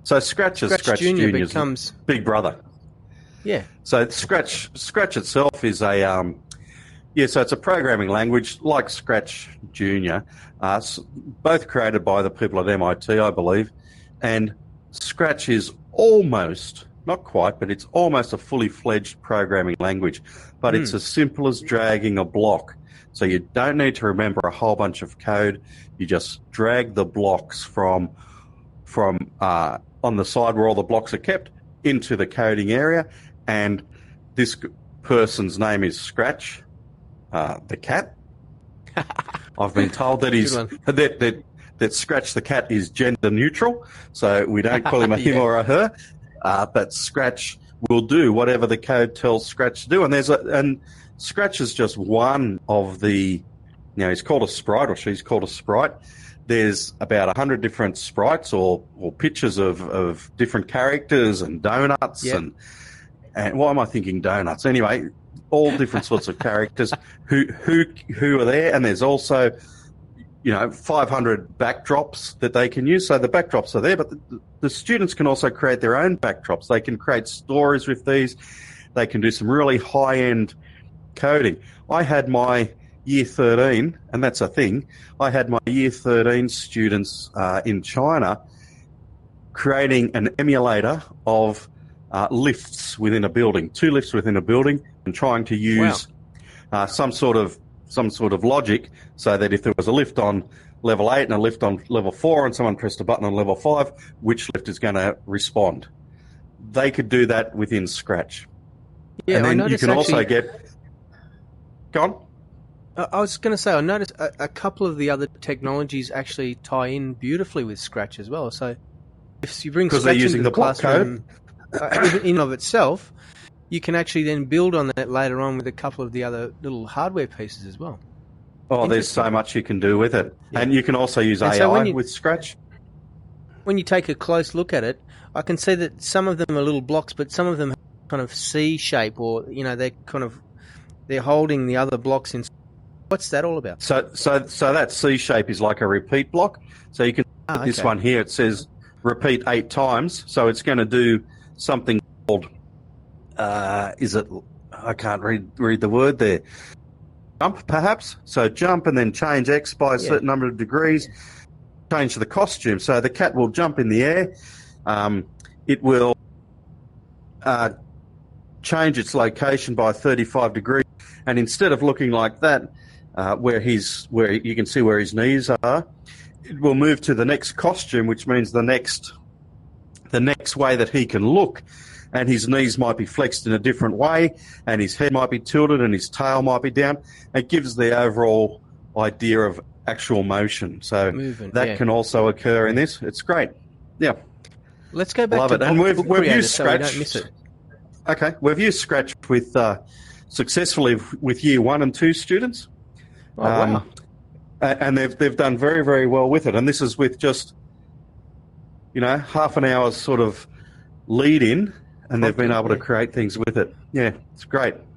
So Scratch is Scratch Junior becomes big brother. Yeah. So Scratch itself is a so it's a programming language like Scratch Junior, both created by the people at MIT, I believe. And Scratch is almost, not quite, but it's almost a fully fledged programming language. But it's as simple as dragging a block. So you don't need to remember a whole bunch of code. You just drag the blocks from on the side where all the blocks are kept into the coding area. And this person's name is Scratch, the cat. I've been told that that Scratch the cat is gender neutral, so we don't call him a him or a her. But Scratch will do whatever the code tells Scratch to do, and Scratch is just one of the. He's called a sprite, or she's called a sprite. There's about 100 different sprites or pictures of different characters and donuts and why am I thinking donuts? Anyway, all different sorts of characters who are there, and there's also 500 backdrops that they can use. So the backdrops are there, but the students can also create their own backdrops. They can create stories with these. They can do some really high-end coding. I had my Year 13, and that's a thing, I had my Year 13 students in China creating an emulator of lifts within a building, 2 lifts within a building, and trying to use some sort of logic so that if there was a lift on level 8 and a lift on level 4 and someone pressed a button on level 5, which lift is going to respond. They could do that within Scratch. Yeah, and then I you can also get... Go on. I was going to say, I noticed a couple of the other technologies actually tie in beautifully with Scratch as well. So if you bring Scratch into the classroom in of itself, you can actually then build on that later on with a couple of the other little hardware pieces as well. Oh, there's so much you can do with it. Yeah. And you can also use AI with Scratch. When you take a close look at it, I can see that some of them are little blocks, but some of them have kind of C shape, or they're holding the other blocks in. What's that all about? So that C shape is like a repeat block. So you can this one here. It says repeat 8 times. So it's going to do something called I can't read the word there. Jump, perhaps. So jump and then change X by a certain number of degrees. Change the costume. So the cat will jump in the air. It will change its location by 35 degrees. And instead of looking like that, where you can see where his knees are, it will move to the next costume, which means the next way that he can look, and his knees might be flexed in a different way, and his head might be tilted, and his tail might be down. It gives the overall idea of actual motion. So that can also occur in this. It's great. Yeah. Let's go back to it. And we've used Scratch. So we don't miss it. Okay, we've used Scratch with successfully with Year 1 and 2 students. Oh, wow. And they've done very, very well with it. And this is with just, half an hour's sort of lead in, and they've been able to create things with it. Yeah, it's great.